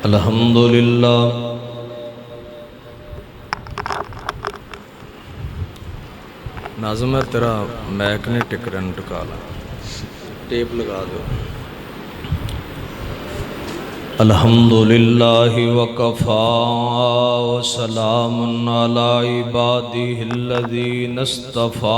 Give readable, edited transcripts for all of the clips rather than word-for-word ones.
الحمدللہ ناظم ہے تیرا میک نے ٹکرن ٹکا لا ٹیپ لگا دو الحمدللہ وکفا وسلام علی عبادہ الذین اصطفی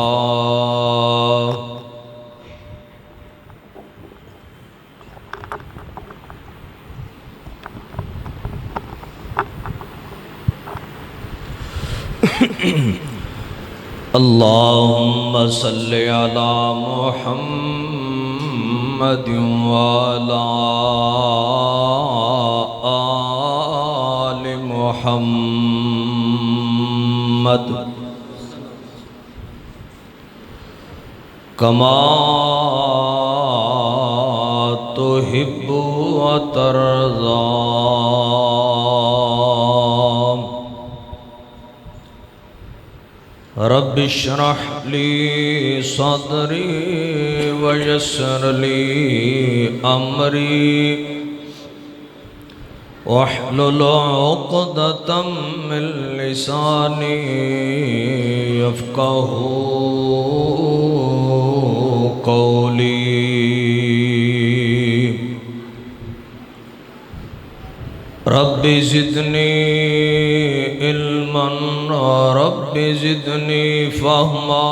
اللہم صلی علی محمد وعلی آل محمد کما تحب وترضی رب اشرح لی صدری ویسر لی امری واحلل عقدۃ من لسانی یفقہوا قولی رب زدنی علما رب زدنی فہما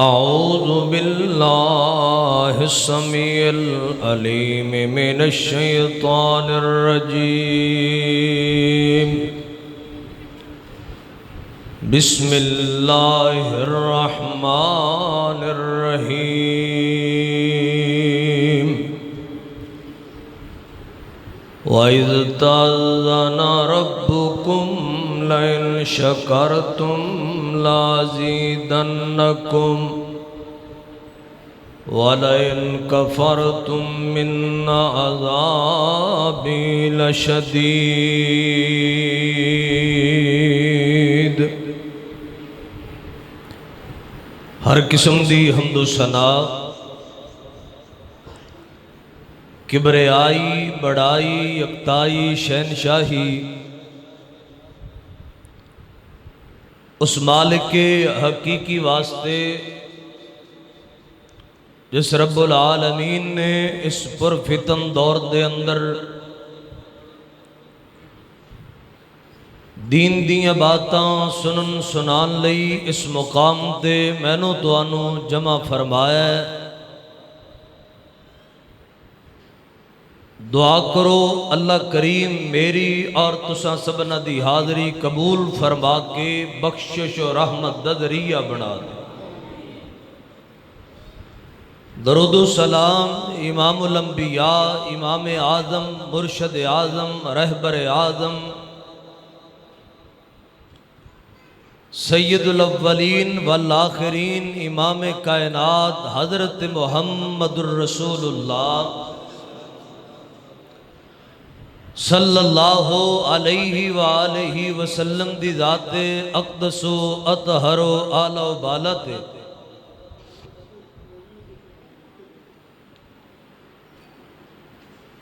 اعوذ باللہ السمیع العلیم من الشیطان الرجیم بسم اللہ الرحمن الرحیم وَإِذْ تَأَذَّنَ رَبُّكُمْ لَئِنْ شَكَرْتُمْ لَأَزِيدَنَّكُمْ وَلَئِنْ كَفَرْتُمْ مِنَّ عَذَابِي لَشَدِيدٌ۔ ہر قسم دی حمد و ثنا کبریائی بڑائی یکتائی شہنشاہی اس مالک حقیقی واسطے جس رب العالمین نے اس پرفتن دور دے اندر دین دیاں باتاں سنن سنان لئی اس مقام تے مینوں توانوں جمع فرمایا ہے۔ دعا کرو اللہ کریم میری اور تساں سبنا دی حاضری قبول فرما کے بخشش و رحمت دا ذریعہ بنا دے۔ درود و سلام امام الانبیاء امام اعظم مرشد اعظم رہبر اعظم سید الاولین والآخرین امام کائنات حضرت محمد الرسول اللہ صلی اللہ علیہ وآلہ وسلم دی ذات اقدس و اطہر و اعلی و بالا تے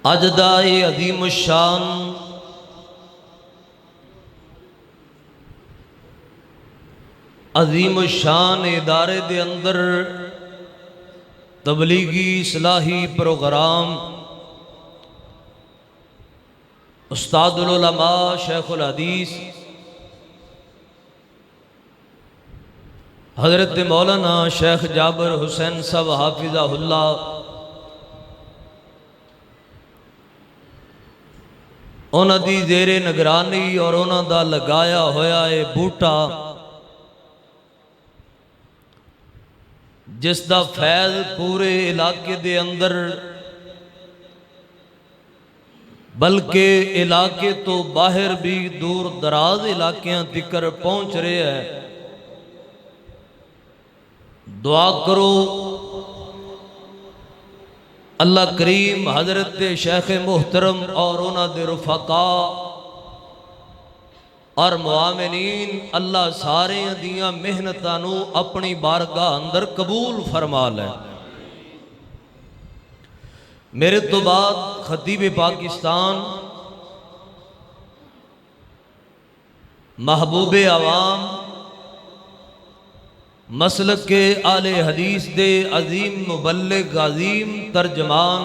اجدائے عظیم الشان ادارے دے اندر تبلیغی اصلاحی پروگرام استاد العلماء شیخ الحدیث حضرت مولانا شیخ جابر حسین صاحب حافظہ اللہ انہاں دی زیر نگرانی اور انہاں دا لگایا ہویا ہے بوٹا جس دا فیض پورے علاقے دے اندر بلکہ علاقے تو باہر بھی دور دراز علاقیاں تکر پہنچ رہے ہیں۔ دعا کرو اللہ کریم حضرت شیخ محترم اور انہاں دے رفقا اور معاملین اللہ سارے دیاں محنتانو اپنی بارگاہ اندر قبول فرما لے۔ میرے تو بعد خطیب پاکستان، محبوب عوام، مسلک کے آل حدیث دے عظیم مبلغ، عظیم ترجمان،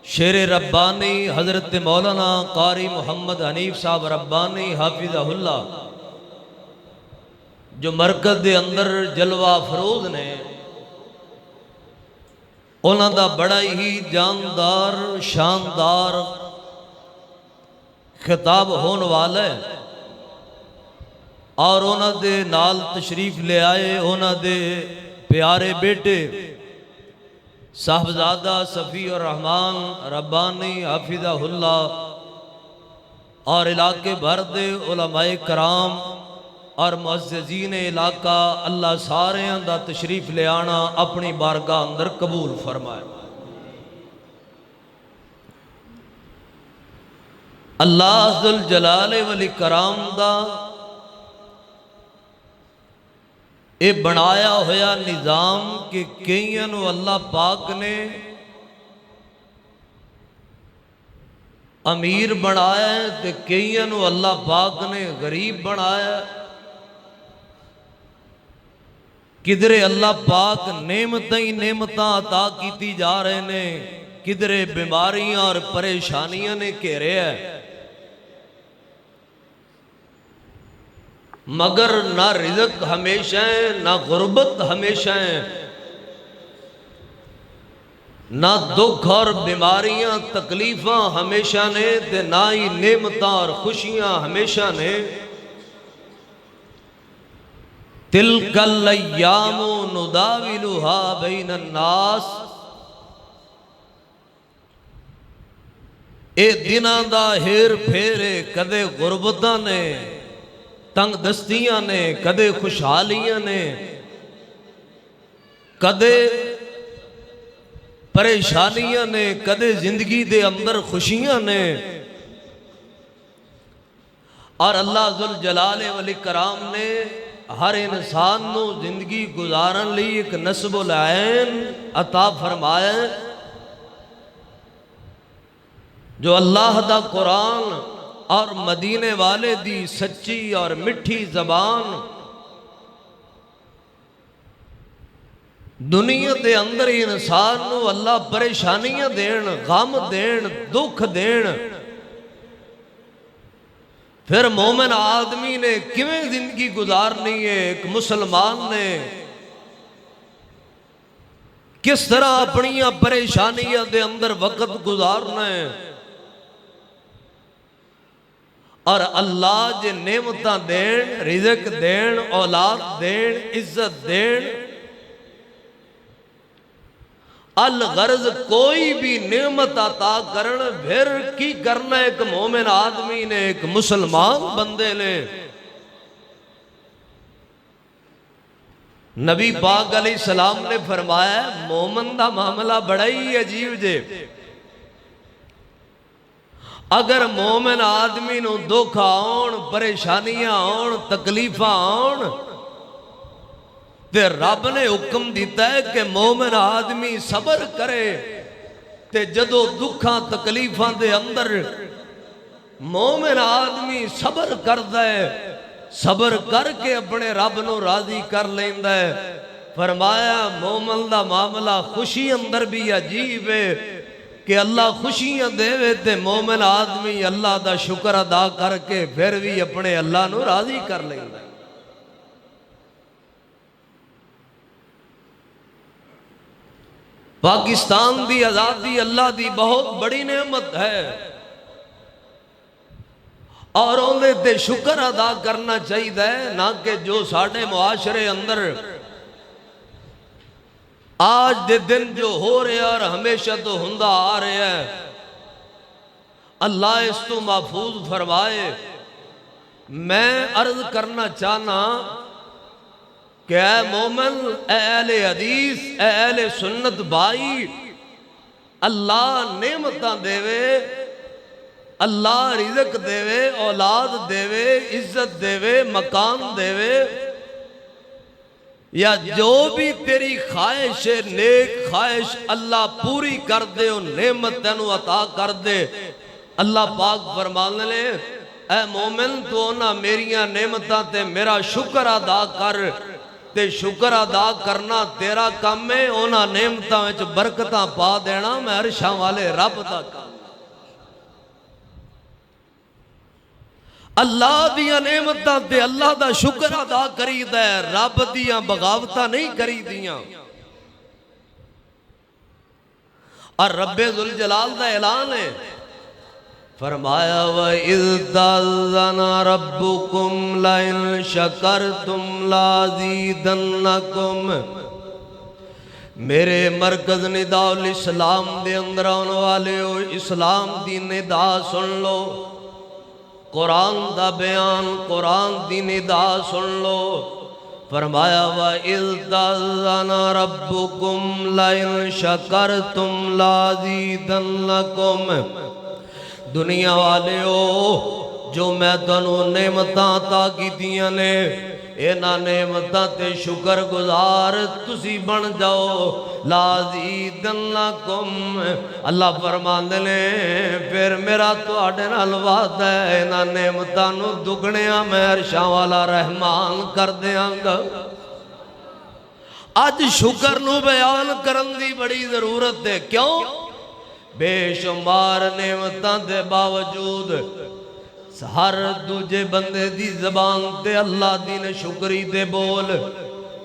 شیر ربانی حضرت مولانا قاری محمد حنیف صاحب ربانی حافظہ اللہ، جو مرکز دے اندر جلوہ افروز نے، انہاں دا بڑا ہی جاندار شاندار خطاب ہون والا ہے، اور انہاں دے نال تشریف لے آئے انہاں دے پیارے بیٹے صاحبزادہ صفی الرحمن ربانی حافظہ اللہ، اور علاقے بھر دے علماء کرام اور معززین علاقہ، اللہ سارے دا تشریف لے آنا اپنی بارگاہ اندر قبول فرمائے۔ اللہ ذوالجلال والاکرام دا اے بنایا ہویا نظام کہ کئیاں نو اللہ پاک نے امیر بنایا ہے تے کئیاں نو اللہ پاک نے غریب بنایا ہے۔ کدھرے اللہ پاک نعمتیں نعمتاں عطا کیتی جا رہے نے، کدھرے بیماریاں اور پریشانیاں نے گھیرے ہے، مگر نہ رزق ہمیشہ ہے، نہ غربت ہمیشہ ہے، نہ دکھ اور بیماریاں تکلیفاں ہمیشہ نے، تے نہ ہی نعمتاں اور خوشیاں ہمیشہ نے۔ تلک الایام نداولها بین الناس، اے دناں دا ہیر پھیرے، کدے غربتاں نے، تنگ دستیاں نے، کدے خوشحالیاں نے، کدے پریشانیاں نے، کدے زندگی دے اندر خوشیاں نے، اور اللہ ذوالجلال والاکرام نے ہر انسان نو زندگی گزارن لی ایک نصب العین عطا فرمایا، جو اللہ دا قرآن اور مدینے والے دی سچی اور مٹھی زبان دنیا دے اندر انسان نو اللہ پریشانیاں دین، غم دین، دکھ دین، پھر مومن آدمی نے کیویں زندگی گزارنی ہے، ایک مسلمان نے کس طرح اپنی پریشانیاں دے اندر وقت گزارنا ہے، اور اللہ جے نعمتاں دین، رزق دین، اولاد دین، عزت دین، الغرض کوئی بھی نعمت عطا کرن، پھر کی کرنا ایک مومن آدمی نے، ایک مسلمان بندے نے۔ نبی پاک علیہ السلام نے فرمایا مومن دا معاملہ بڑا ہی عجیب جے، اگر مومن آدمی نو دکھ آن، پریشانیاں آن، تکلیفاں آن، تے رب نے حکم دیتا ہے کہ مومن آدمی صبر کرے، تے جدو دکھاں تکلیفاں دے اندر مومن آدمی صبر کردا ہے، صبر کر کے اپنے رب نو راضی کر لیندا ہے۔ فرمایا مومن دا معاملہ خوشی اندر بھی عجیب ہے کہ اللہ خوشیاں دے وے تے مومن آدمی اللہ دا شکر ادا کر کے پھر بھی اپنے اللہ نو راضی کر لیندا ہے۔ پاکستان دی آزادی اللہ دی بہت بڑی نعمت ہے، اور اندے تے شکر ادا کرنا چاہیے، نہ کہ جو ساڑھے معاشرے اندر آج دے دن جو ہو رہے ہیں اور ہمیشہ تو ہندہ آ رہے ہیں، اللہ اس تو محفوظ فرمائے۔ میں عرض کرنا چاہنا کہ اے مومن، اے اہل حدیث، اے اہل سنت بھائی، اللہ نعمتاں دے وے، اللہ رزق دے وے، اولاد دے وے، عزت دے وے، مکان دے وے، یا جو بھی تیری خواہش ہے نیک خواہش اللہ پوری کر دے اور نعمت تینوں عطا کر دے۔ اللہ پاک فرمانے لے اے مومن تو نہ میریاں نعمتاں تے میرا شکر ادا کر، تے شکر ادا کرنا تیرا کام ہے، اونا نعمتاں وچ برکتاں پا دینا میں عرشاں والے رب دا کام۔ اللہ دیاں نعمتاں تے اللہ دا شکر ادا کری دے، رب دیاں بغاوتاں نہیں کری دیاں۔ اور رب ذوالجلال دا اعلان ہے، فرمایا وَإِذْ تَأَذَّنَ رَبُّكُمْ لَئِن شَكَرْتُمْ لَأَزِيدَنَّكُمْ۔ میرے مرکز نداء الاسلام دے اندر آنے والے ہو، اسلام دی ندا سن لو، قرآن دا بیان، قرآن دی ندا سن لو۔ فرمایا وَإِذْ تَأَذَّنَ رَبُّكُمْ لَئِن شَكَرْتُمْ لَأَزِيدَنَّكُمْ۔ دنیا والے ہو جو میں تنوں نعمتاں عطا کیتیاں نے، اینا نعمتاں تے شکر گزار تسی بن جاؤ۔ لازیدنکم، اللہ فرماندے نے پھر میرا تو آڑے نال وعدہ ہے، اینا نعمتاں نو دگنیاں میں عرشاں والا رحمان کر دیاں گا۔ آج شکر نو بیان کرن دی بڑی ضرورت ہے، کیوں؟ بے شمار نعمتاں دے باوجود ہر دوجے بندے دی زبان تے اللہ دی نے شکری دے بول،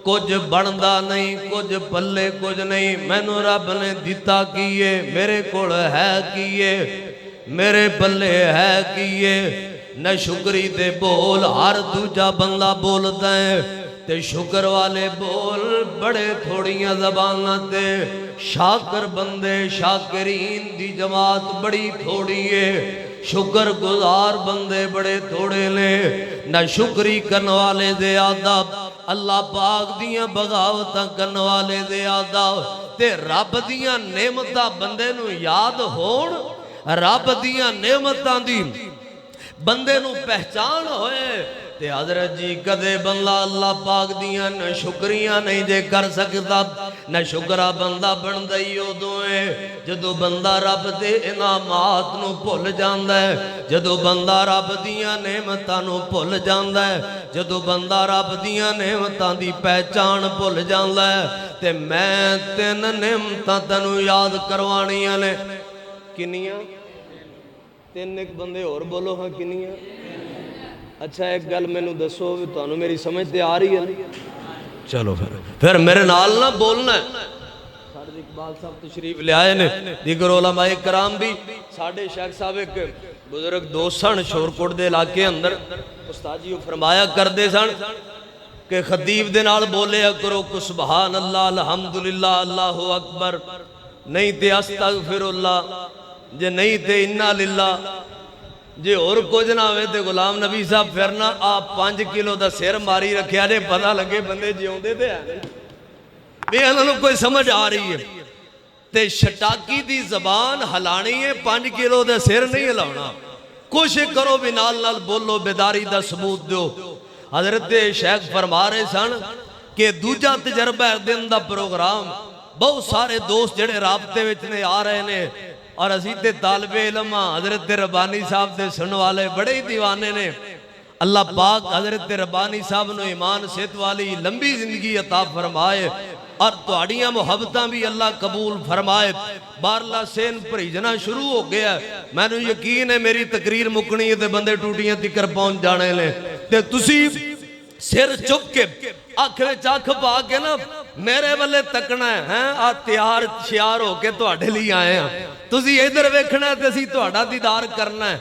کچھ بڑھدا نہیں، کچھ پلے کچھ نہیں، میں نو رب نے دیتا کیے، میرے کوڑ ہے کیے، میرے پلے ہے کیے، نہ شکری دے بول ہر دوجہ بندہ بولتا ہے، تے شکر والے بول بڑے تھوڑیاں زبانہ تے، شاکر بندے شاکرین دی جماعت بڑی تھوڑی ہے، شکر گزار بندے بڑے تھوڑے لے، نہ شکری کرن والے دے آداب، اللہ پاک دیاں بغاوتاں کرن والے دے آداب، تے رب دیاں نعمتاں بندے نو یاد ہون، رب دیاں نعمتاں دی بندے نو پہچان ہوئے، تے حضرت جی کدے بندہ اللہ پاک دیاں نہ شکریاں نہیں جے کر سکتا، نہ شکرہ بندہ بن دئی ہو دوئے، جدو بندہ رب دے انعامات نو بھول جاندہ ہے، جدو بندہ رب دیاں نعمتاں نو بھول جاندہ ہے، جدو بندہ رب دیاں نعمتاں دی پہچان بھول جاندہ ہے، تے میں تین نعمتاں تنو یاد کروانیاں نے، کنیاں؟ تین ایک بندے اور بولو ہاں کنیاں؟ اچھا ایک گل میں نو دسو تو انہوں میری سمجھ تے آ رہی ہے، چلو پھر میرے نال نہ بولنا ہے۔ ساڑھے اقبال صاحب تشریف لے آئے نے، دیگر علماء کرام بھی، ساڑھے شیخ صاحب ایک بزرگ دوستان شورکوٹ دے علاقے اندر استاجیوں فرمایا کر دے سن کہ خطیب دے نال بولے کرو کہ سبحان اللہ الحمدللہ اللہ اکبر، نہیں تے استغفر اللہ، جے نہیں تے انا للہ، جے اور کچھ نہ ہوئے تے غلام نبی صاحب پھرنا آپ 5 کلو دا سیر ماری رکھیا جے پتہ لگے بندے جیوندے تے ہیں بھی انہوں کوئی سمجھ آ رہی ہے، تے شٹاکی دی زبان ہلانی ہے، 5 کلو دا سیر نہیں ہلانا، کوشش کرو بھی نال نال بولو، بیداری دا ثبوت دیو۔ حضرت شیخ فرما رہے سن کہ دوجہ تجربہ دن دا پروگرام، بہت سارے دوست جڑے رابطے وچنے آ رہے نے، اور تے طالب علم حضرت ربانی صاحب دے سن والے بڑے ہی دیوانے نے، اللہ پاک حضرت ربانی صاحب نو ایمان صحت والی لمبی زندگی عطا فرمائے، اور تہاڈیاں محبتاں بھی اللہ قبول فرمائے۔ بارلا سین پریجنا شروع ہو گیا، میں نو یقین ہے میری تقریر مکنی ہے تے بندے ٹوٹیاں تکر پہنچ جانے لیں، تے تسی سر چک کے آنکھ میں چاک پا کے نا میرے والے تکنا ہے، تیار شیار ہو کے تو اڈھے لی آئے ہیں، تسی ادھر ویکھنا ہے تسی تو اڈھا دیدار کرنا ہے،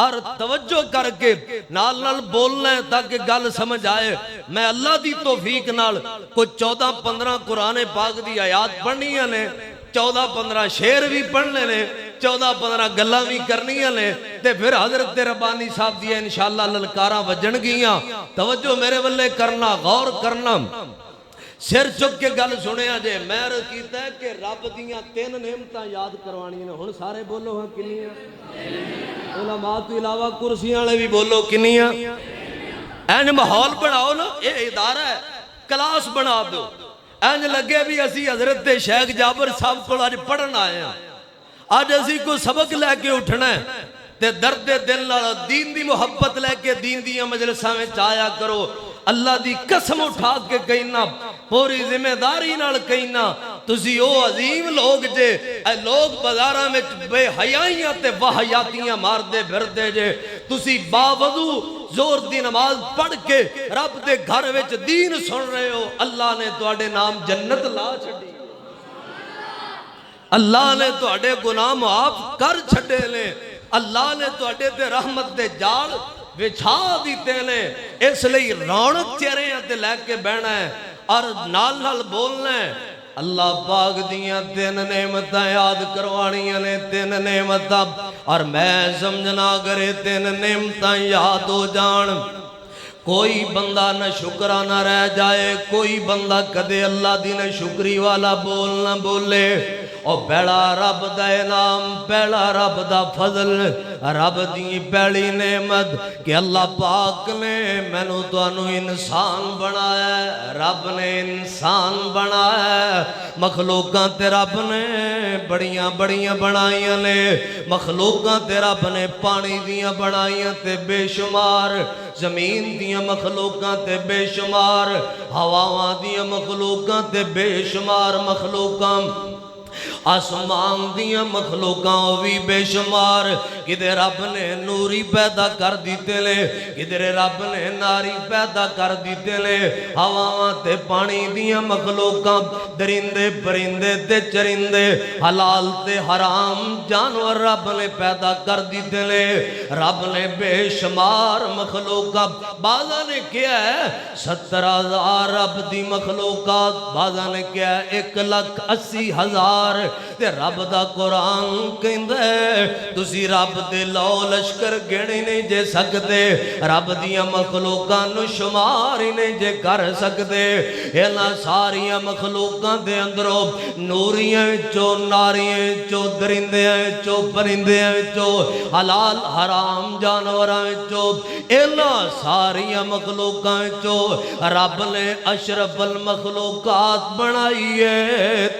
اور توجہ کر کے نال نال بولنا ہے تاکہ گل سمجھ آئے۔ میں اللہ دی توفیق نال کوئی 14-15 قرآن پاک دی آیات پڑھنیاں نے، 14-15 شعر بھی پڑھنے نے، 14-15 گلاں بھی کرنیاں نے، تے پھر حضرت ربانی صاحب دیا انشاءاللہ للکاراں وجن گیاں، توجہ میرے والے کرنا، غور کرنا، سر چک کے گل سنیا جے۔ میں عرض کیتا ہے کہ رب دیاں 3 نعمتاں یاد کروانی نے، ہن سارے بولو ہاں کنیاں؟ علماء تو علاوہ کرسیاں والے بھی بولو کنیاں؟ این ماحول بناؤ نا، یہ ادارہ ہے، کلاس بنا دو، انج لگے بھی اسی حضرت شیخ جابر صاحب کو آج پڑھن آئے ہیں، آج اسی کو سبق لے کے اٹھنا ہے تے درد دل نال دین دی محبت لے کے دین دی مجلساں میں چایا کرو۔ اللہ دی قسم اٹھا کے کہنا، پوری ذمہ داری نال کہنا، تسی او عظیم لوگ جے، اے لوگ بازاراں وچ بے حیائیاں تے واہیاتیاں مار دے پھردے جے، تسی باوضو زور دی نماز پڑھ کے رب دے گھر وچ دین سن رہے ہو، اللہ نے تواڈے نام جنت لا چھڈی، اللہ نے تواڈے گناہ معاف کر چھڈے لے، اللہ نے تواڈے تے رحمت دے جال وچھا دیتے نے، اس لئی رونق چہرے تے لے کے بہنا ہے اور نال نال بولنا ہے۔ اللہ پاک دیاں تین نعمتاں یاد کروانیاں نے، تین نعمتاں، اور میں سمجھنا کرے تین نعمتاں یاد ہو جان، کوئی بندہ نہ شکرانہ رہ جائے، کوئی بندہ کدے اللہ دی نہ شکری والا بول نہ بولے۔ اور پہلا رب دا انعام، پہلا رب دا فضل، رب دی پہلی نعمت کہ اللہ پاک نے مینوں تانوں انسان بنایا ہے، رب نے انسان بنایا ہے۔ مخلوقاں تے رب نے بڑیاں بڑیاں بنائیاں نے، مخلوقاں تے رب نے پانی دیاں بنائیاں تے بے شمار، زمین دیاں مخلوقاں تے بے شمار، ہواواں دیاں مخلوقاں تے بے شمار مخلوقاں، آسمان دیاں مخلوقاں بھی بے شمار، کدھر رب نے نوری پیدا کر دیتے لے، کدھر رب نے ناری پیدا کر دیتے لے، ہواواں تے پانی دیاں مخلوقاں، درندے پرندے تے چرندے، حلال تے حرام جانور رب نے پیدا کر دیتے لے، رب نے بے شمار مخلوقاں، بعضاں نے کیا ہے 70,000 رب دی مخلوقات، بعضاں نے کیا ہے 1,80,000، تے رب دا قرآن کہندا ہے تسی رب دے لو لشکر گھڑی نہیں جے سکتے، رب دیاں مخلوقاں نو شمار ہی نہیں جے کر سکتے، اینا ساریاں مخلوقاں دے اندروں نوریاں وچوں ناریاں وچوں درندیاں وچوں پرندیاں وچوں حلال حرام جانوراں وچوں اینا ساریاں مخلوقاں وچوں رب نے اشرف المخلوقات بنائی ہے،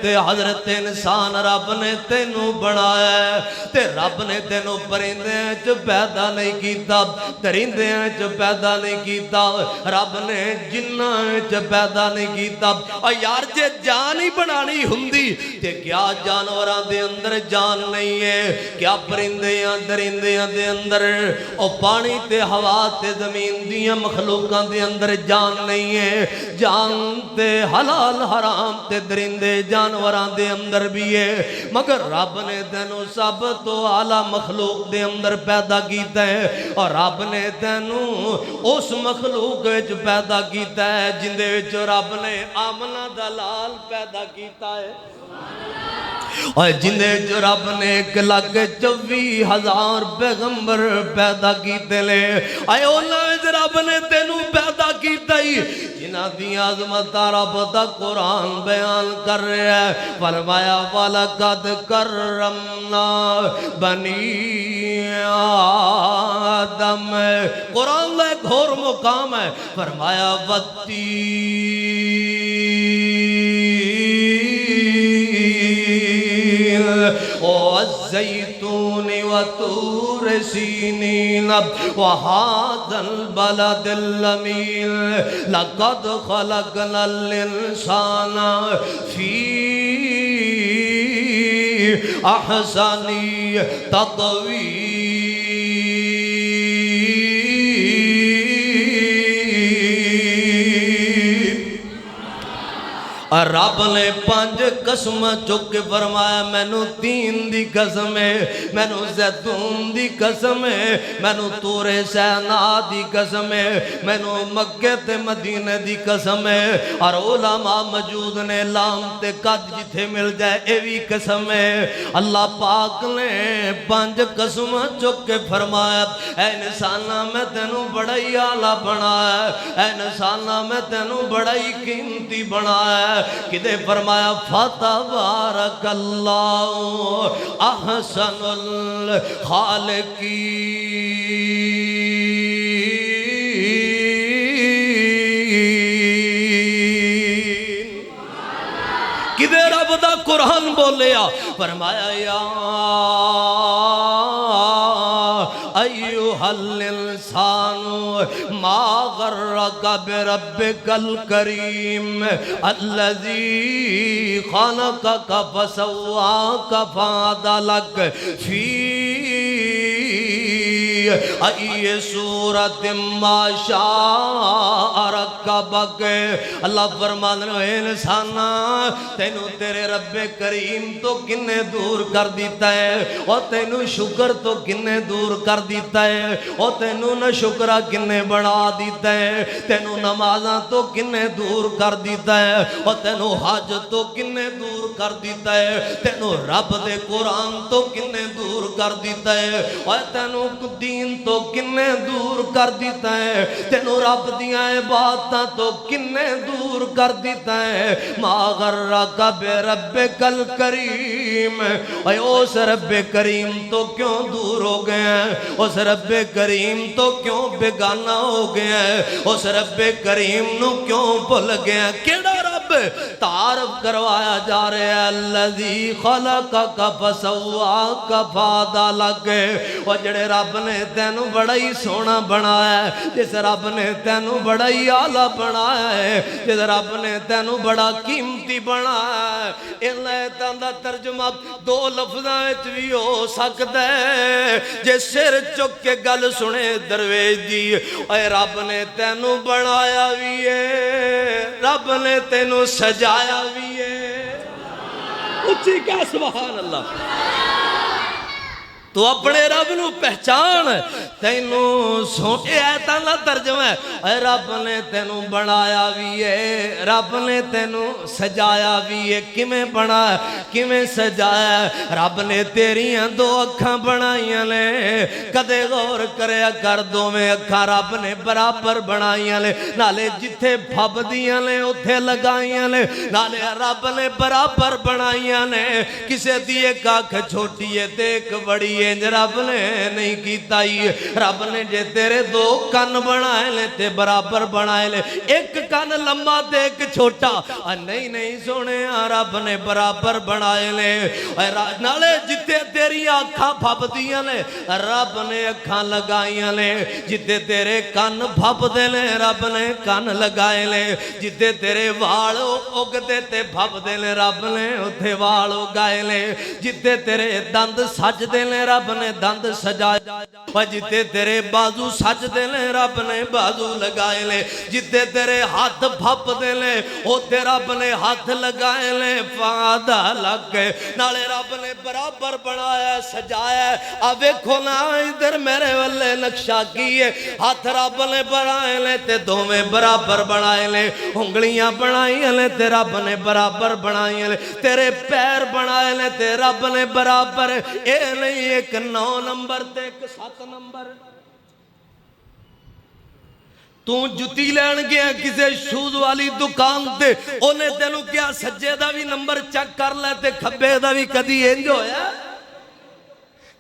تے حضرت انسان رب نے تینوں بنایا ہے، تے رب نے تینوں پرندے چ پیدا نہیں کیتا، درندے چ پیدا نہیں کیتا، رب نے جنہ چ پیدا نہیں کیتا۔ اور یار جے جان ہی بنانی ہوندی تے کیا جانوراں دے اندر جان نہیں ہے، کیا پرندیاں درندیاں دے اندر اور پانی تے ہوا تے زمین دیاں مخلوقاں دے اندر جان نہیں ہے، جان تے حلال حرام تے درندے جانوراں دے اندر بھی ہے، مگر رب نے تینوں سب تو اعلیٰ مخلوق دے اندر پیدا کیتا ہے، اور رب نے تینوں اس مخلوق وچ پیدا کیتا ہے جندے وچ رب نے آمنہ دا لال پیدا کیتا ہے، اور جندے جو رب نے 1,24,000 پیغمبر پیدا کیتے لے، آئے اولا وچ رب نے تینوں پیدا کیتا ہی جنہ دی عظمت رب دا قرآن بیان کر رہے ہیں، فرمایا وَلَقَدْ كَرَّمْنَا بَنِي آدم، قرآن کا ایک اور مقام ہے، فرمایا والزيتون وطور سينين وهذا البلد الأمين لقد خلقنا الإنسان في أحسن تقويم۔ رب نے 5 قسم چک کے فرمایا مینوں تین دی قسم ہے، مینوں زیتون دی قسم ہے، مینوں طور سینا دی قسم ہے، مینوں مکے تے مدینے دی قسم ہے، اور علماء موجود نے لام تے قد جتھے مل جائے اے بھی قسم ہے۔ اللہ پاک نے 5 قسم چک کے فرمایا اے انسانا میں تینوں بڑا ہی اعلیٰ بنایا، اے انسانا میں تینوں بڑا ہی قیمتی بنایا، کدے فرمایا فَتَبَارَكَ اللَّهُ أَحْسَنُ الْخَالِقِينَ۔ کیویں رب دا قرآن بولیا فرمایا یا ایوہ الانسان ما غرک بربک الکریم الذی خلقک فسواک فعدلک فی ای صورت ما شاء رکبک اللہ فرماندے اے انسانا تینوں تیرے رب کریم تو کنے دور کر دیتا ہے اور تینوں شکر تو کنے دور کر دیتا ہے اور تینوں نہ شکرہ کنے بڑھا دیتا ہے تینوں نمازاں تو کنے دور کر دیتا ہے اور تینوں حج تو کنے دور کر دیتا ہے تینوں رب دے قرآن تو کنے دور کر دیتا ہے اور تینوں دین تو کنے دور کر دیتا ہے تینوں رب دیاں عبادتاں تو کنے دور کر دیتا ہے ما غرک بربک الکریم اے اس رب کریم تو کیوں دور ہو گئے ہیں اس رب کریم تو کیوں بیگانہ ہو گئے ہیں اس رب کریم نو کیوں بھول گئے ہیں کیڑا رب تعارف کروایا جا رہے ہیں الذی خلقک فسواک فعدلک اور جڑے رب نے تینوں بڑا ہی سونا بنایا ہے جس رب نے تینوں بڑا ہی آلہ بنایا ہے جس رب نے تینوں بڑا قیمتی بنایا ہے ان آیتاں دا ترجمہ دو لفظاں وچ بھی ہو سکتا ہے جے سر چک کے گل سنے درویش دی اے رب نے تینوں بنایا بھی ہے رب نے تینوں سجایا بھی ہے اچھی کہا سبحان اللہ تو اپنے رب نو پہچان تینوں سوچے ایتاں دا ترجمہ ہے اے رب نے تینوں بنایا بھی ہے رب نے تینوں سجایا بھی ہے کمیں بنایا کمیں سجایا رب نے تیریاں دو اکھاں بنائیاں لے کدے غور کریا کر دو میں اکھاں رب نے برابر بنائیاں لے نالے جتھے پھب دیاں لے اتھے لگائیاں لے نالے رب نے برابر بنائیاں لے کسے دیئے کاکھ چھوٹی ہے دیکھ بڑی ہے رب نے نہیں کیتا ہی رب نے جے تیرے دو کن بنائے لے تے برابر بنائے لے ایک کن لمبا تے ایک چھوٹا نہیں نہیں سونے رب نے برابر بنائے لے نالے جتے تیری آنکھاں بھب دیاں لے رب نے آنکھاں لگائیاں لے جتے تیرے کن بھب دے لے رب نے کن لگائے لے جتے تیرے وال اگتے تے بھب دے لے رب نے اتھے وال اگائے لے جتے تیرے دند سج دے لے رب نے دند سجائے اور جتے تیرے بازو سج دے لے رب نے بازو لگائے لے جتے تیرے ہاتھ بھپ دے لے اوتے رب نے ہاتھ لگائے لے فادہ لگ گئے نالے رب نے برابر بنایا سجایا ابے کھونا ادھر میرے والے نقشہ کیے ہاتھ رب نے بنائے لے تے دو میں برابر بنائے لے انگلیاں بنائیں لے تے رب نے برابر بنائیں لے تیرے پیر بنائے لے تے رب نے برابر اے نہیں ایک 9 نمبر تے ایک 7 نمبر تو جتی لین گیا کسے شوز والی دکان تے انہیں تینوں کیا سجے دا بھی نمبر چک کر لے تے کھبے دا بھی کدی انج ہویا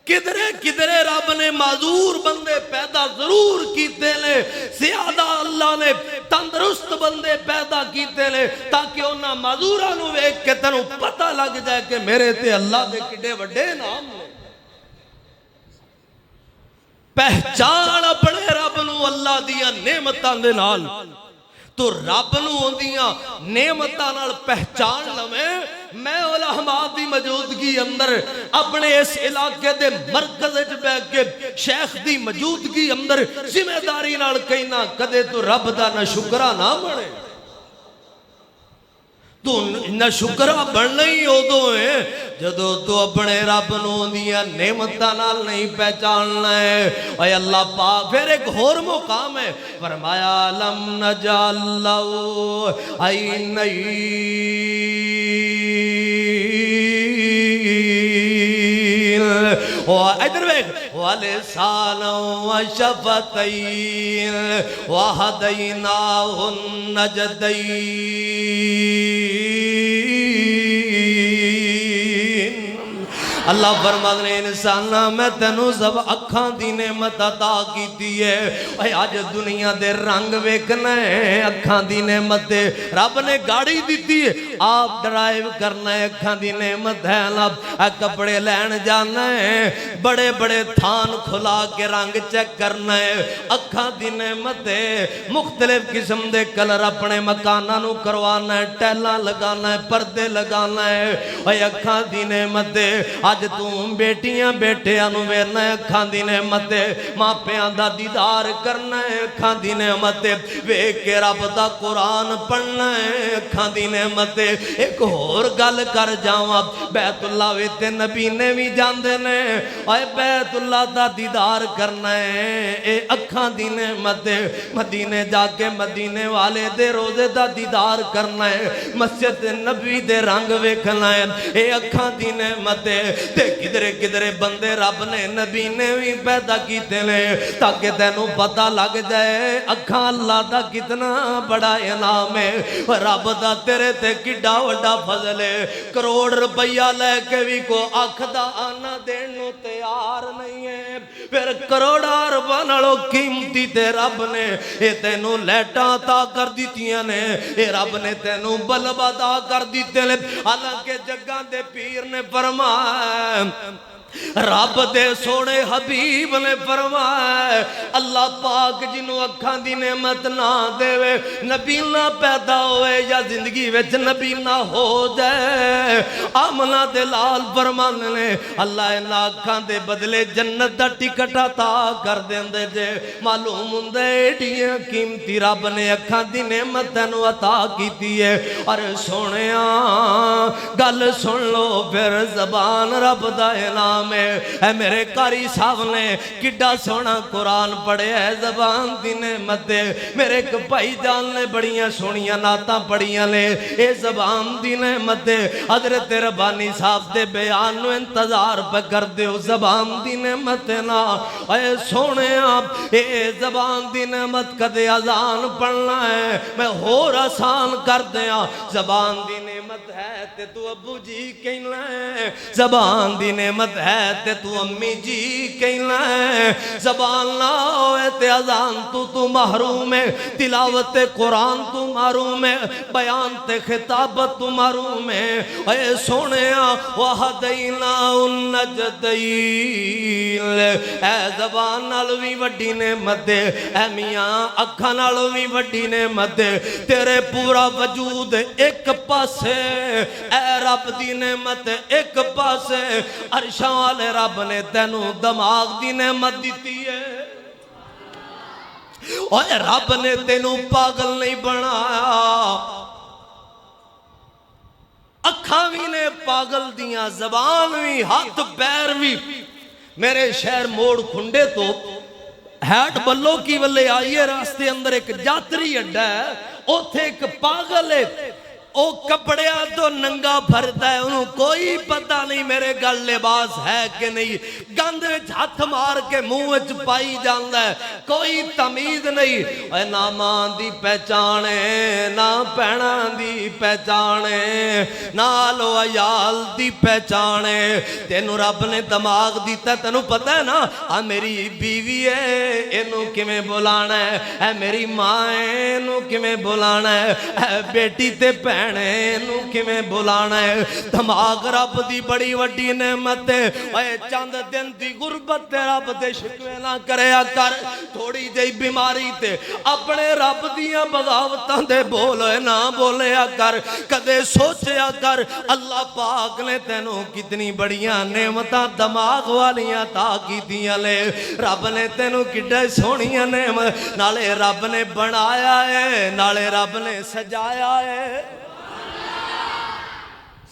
کدھرے رب نے معذور بندے پیدا ضرور کیتے لے زیادہ اللہ نے تندرست بندے پیدا کیتے لے تاکہ انہاں معذورانو ویکھ کے تینوں پتہ لگ جائے کہ میرے تے اللہ دے کڈے وڈے نام نے پہچان اپنے رب نو اللہ دیا نعمتاں دے نال تو رب نو ہوندیاں نعمتاں نال پہچان لویں میں علماء دی موجودگی اندر اپنے اس علاقے دے مرکز وچ بیٹھ کے شیخ دی موجودگی اندر ذمہ داری نال کہنا کدے تو رب دا نہ شکرا نہ بنے تو نہ شکرہ بڑھنا ہی ہو دو ہے جدو تو اپنے رب نو دیا نعمتہ نال نہیں پہچاننا ہے اے اللہ پاک پھر ایک اور مقام ہے فرمایا لم نجعل لہو عینین ادھر بیک ولسانا وشفتین وہدیناہ النجدین اللہ فرماتے نے انسانا میں تینوں سب اکھاں دی نعمت عطا کیتی ہے اے اج دنیا دے رنگ ویکھنا ہے اکھاں دی نعمت ہے رب نے گاڑی دیتی ہے آپ ڈرائیو کرنا ہے اکھاں دی نعمت ہے لب کپڑے لین جانا ہے بڑے بڑے تھان کھلا کے رنگ چیک کرنا ہے اکھاں دی نعمت ہے مختلف قسم دے کلر اپنے مکاناں نو کروانا ہے ٹیلاں لگانا ہے پردے لگانا ہے اے اکھاں دی نعمت ہے اج توں بیٹیاں بیٹیاں نو ویکھنا ہے اکھاں دی نعمت ہے ماپیاں دا دیدار کرنا ہے اکھاں دی نعمت ہے ویکھ کے رب دا قرآن پڑھنا ہے اکھاں دی نعمت ہے ایک اور گل کر جاواں بیت اللہ وچ نبی نے بھی جاندے نے اے بیت اللہ دا دیدار کرنا ہے اے اکھاں دی نعمت ہے مدینے جا کے مدینے والے دے روزے دا دیدار کرنا ہے مسجد نبی دے رنگ ویکھنا ہے اے اکھاں دی نعمت ہے تے کدرے کدرے بندے رب نے نبی نے بھی پیدا کیتے نے تاکہ تینوں پتہ لگ جائے اکھاں اللہ دا کتنا بڑا انعام ہے رب دا تیرے تے کڈا وڈا فضل ہے کروڑ روپیہ لے کے بھی کو اکھ دا آنا دین نو تیار نہیں ہے پھر کروڑا روپیہ نالوں قیمتی تے رب نے اے تینوں لیٹاں عطا کر دیتیاں نے اے رب نے تینوں بلب عطا کر دیتے نے حالانکہ جگہ دے پیر نے فرمایا رب دے سونے حبیب نے فرمایا اللہ پاک جنوں اکھاں دی نعمت نہ دے نبی نہ پیدا ہوئے یا زندگی وچ نبی نہ ہو جائے آمنہ دے لال فرمانے نے اللہ انہاں اکھاں دے بدلے جنت دا ٹکٹ عطا کر دیندے جے معلوم ہوندے ایڈیاں قیمتی رب نے اکھاں دی نعمت تینوں عطا کیتی ہے اور سونیاں گل سن لو پھر زبان رب دا انعام اے میرے قاری صاحب نے کڈا سونا قرآن پڑھے ہے زبان دی نعمت میرے ایک بھائی جان نے بڑیاں سونیاں نعتاں پڑھیاں نے اے زبان دی نعمت حضرت ربانی صاحب دے بیان نو انتظار پہ کر دیو زبان دی نعمت نا اے سونے آپ اے زبان دی نعمت کدے اذان پڑھنا ہے میں ہور آسان کر دیا زبان دی نعمت ہے تے تو ابو جی کہنا ہے زبان دی نعمت ہے تے تو امی جی کہنا ہے زبان نہ ہوئے تے اذان تو محروم ہے تلاوت قرآن تو محروم ہے بیان تے خطابت تو محروم ہے اے سونیا وحدینا النجدین اے زبان نالوی وڈی نعمت اے میاں اکھاں نالوی وڈی نعمت تیرے پورا وجود ایک پاسے اے رب دی نعمت ایک پاسے عرشاں والے رب نے تینوں دماغ دی نعمت دیتی ہے اور رب نے تینوں پاگل نہیں بنایا اکھاں بھی نے پاگل دیاں زبان بھی ہاتھ پیر بھی میرے شہر موڑ کھنڈے تو ہیٹ بلو کی ولے آئیے راستے اندر ایک جاتری اڈا ہے اوتھے ایک پاگل ہے او کپڑیا تو ننگا بھرتا ہے انہوں کوئی پتہ نہیں میرے گل لباس ہے کہ نہیں گند وچ ہاتھ مار کے منہ وچ پائی جاندا ہے کوئی تمیز نہیں اے نہ ماں دی پہچانے نہ بہناں دی پہچانے نہ لو عیال دی پہچانے تینوں رب نے دماغ دیتا ہے تینوں پتہ ہے نا آ میری بیوی ہے اینوں کیویں بلانا ہے اے میری ماں ہے اینوں کیویں بلانا ہے اے بیٹی تے بہن نو کیویں بلانا ہے دماغ رب دی بڑی وڈی نعمت ہے اے چند دن دی غربت تے رب دے شکوے نہ کریا کر تھوڑی جئی بیماری تے اپنے رب دیاں بغاوتاں دے بولے نہ بولیا کر کدے سوچیا کر اللہ پاک نے تینوں کتنی بڑیاں نعمتاں دماغ والیاں تا کیتیاں لے رب نے تینوں کڈے سونیاں نعمت نالے رب نے بنایا ہے نالے رب نے سجایا ہے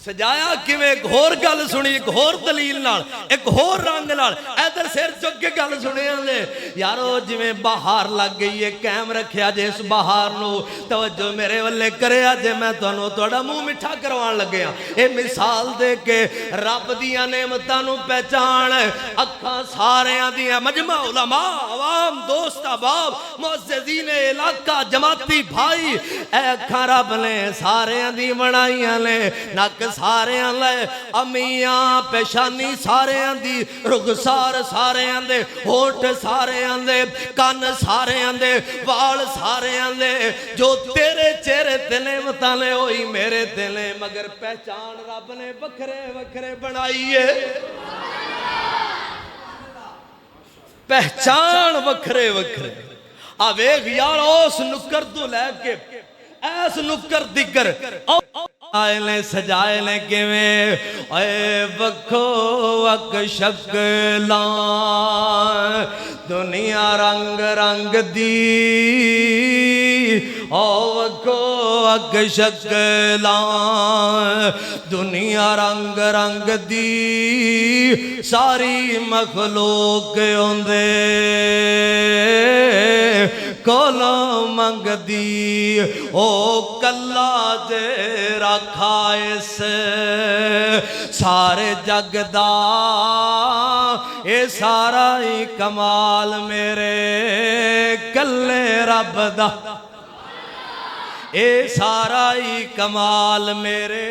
سجایا کیویں ایک ہور گل سنی ایک ہور دلیل نال ایک ہور رنگ نال ادھر سر چک کے گل سنیا نے یارو جویں بہار لگ گئی ہے قائم رکھیا جے اس بہار نو توجہ میرے والے کریا جے میں تانوں تہاڈا منہ میٹھا کروان لگیا اے مثال دے کے رب دیاں نعمتاں نو پہچان اکھاں ساریاں دیاں مجمع علماء عوام دوست احباب معززین علاقہ جماعتی بھائی اے اکھاں رب نے ساریاں دی بنائیاں نے نک ساریاں لے امیاں پیشانی ساریاں دی رخسار ساریاں دے ہونٹ ساریاں دے کان ساریاں دے وال ساریاں دے جو تیرے چہرے تے نعمتاں نے ہوئی میرے تے نے مگر پہچان رب نے وکھرے وکھرے بنائی ہے پہچان وکھرے وکھرے آویگ یار اس نکر تو لے کے ایس نکر دیگر آئے لیں سجائے لیں کیویں اے وکھو وک شکلان دنیا رنگ رنگ دی او وکھو وک شکلان دنیا رنگ رنگ دی ساری مخلوق ہوندے کولو منگ دی او کلا دے رکھا اس سارے جگ دا اے سارا ہی کمال میرے کلے رب دا اے سارا ہی کمال میرے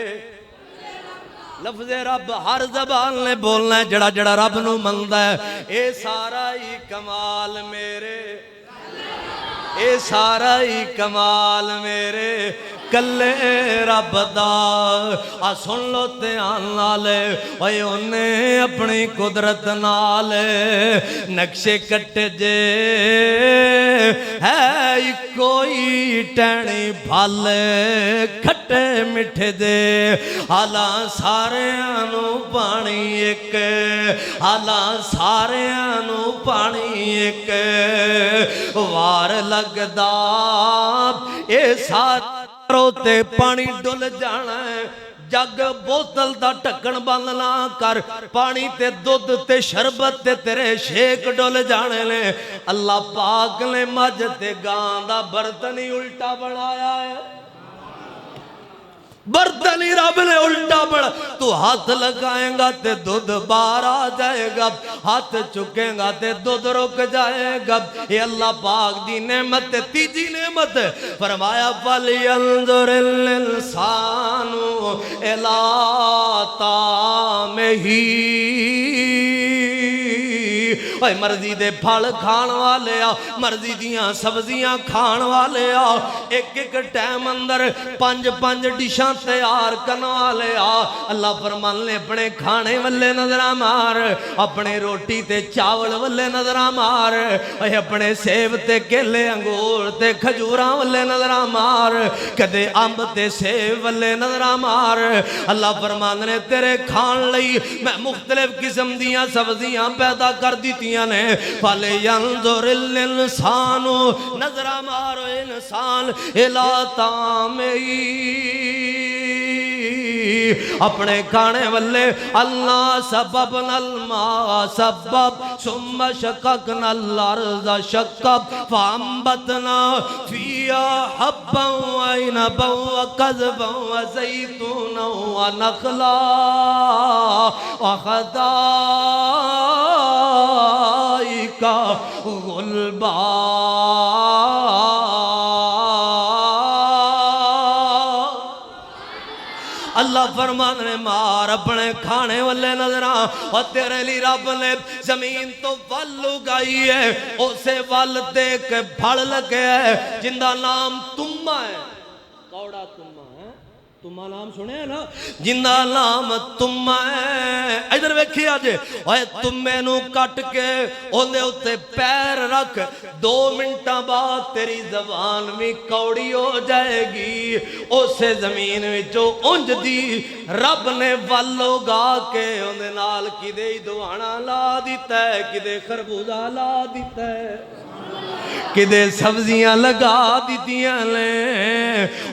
لفظ رب ہر زبان نے بولنا ہے جڑا جڑا رب نو مندہ ہے اے سارا ہی کمال میرے اے سارا ہی کمال میرے کلے رب دا آ سن لو دھیان نال اوے انہیں اپنی قدرت نال نقشے کٹ جے ہے کوئی ٹہنی پھل کھٹے مٹھے دے حالاں سارے انو پانی ایک حالاں سارے انو پانی ایک وار لگدا اے ساتھ روتے پانی ڈل جانا ہے جگ بوتل دا ٹکن بندنا کر پانی تے دودھ تے شربت تے تیرے شیک ڈل جانے لے اللہ پاک نے مجھ تے گاندہ برتنی الٹا بنایا ہے برتنی رب نے الٹا بڑھا تو ہاتھ لگائیں گا تے دودھ باہر آ جائے گا ہاتھ چکیں گا تے دودھ رک جائے گا یہ اللہ پاک دی نعمت تیجی نعمت فرمایا فَلْيَنْظُرِ الْإِنسَانُ إِلَىٰ طَعَامِهِ اوے مرضی دے پھل کھان والے آ مرضی دیاں سبزیاں کھان والے آ ایک ایک ٹائم اندر پنج پنج ڈشاں تیار کرن والے آ اللہ فرمان نے اپنے کھانے والے نظر مار اپنے روٹی تے چاول والے نظر مار اے اپنے سیب تے کیلے انگور تے کھجوراں والے نظر مار کدے امب تے سیب والے نظر مار اللہ فرمان نے تیرے کھان لئی میں مختلف قسم دیاں سبزیاں پیدا کر دیتیاں نے فَلْيَنْظُرِ الْإِنسَانُ نظر مارو انسان إِلَىٰ طَعَامِهِ اپنے کھانے والے اللہ سببنا الماء سبب ثم شققنا الارض شقق فانبتنا فيها حبا وعنبا وقضبا وزيتونا ونخلا وحدائق غلبا اللہ فرمان نے مار اپنے کھانے والے نظران اور تیرے لی رب نے زمین تو ول اگائی ہے اسے ول دیکھ پھڑ لگے ہے جن دا نام تمہ ہے کوڑا تمہ ہے تمہ نام سنے ہیں نا جن دا نام تمہ ہے ادھر ویکھی آجے اوہ تمہیں نو کٹ کے اوندے اتے پیر رکھ 2 منٹاں بعد تیری زبان بھی کوڑی ہو جائے گی اسے زمین وچوں اونج دی رب نے والو گا کے اوندے نال کدے دوانا لا دیتا ہے کدے خربوزہ لا دیتا ہے کدے سبزیاں لگا دیتیاں لے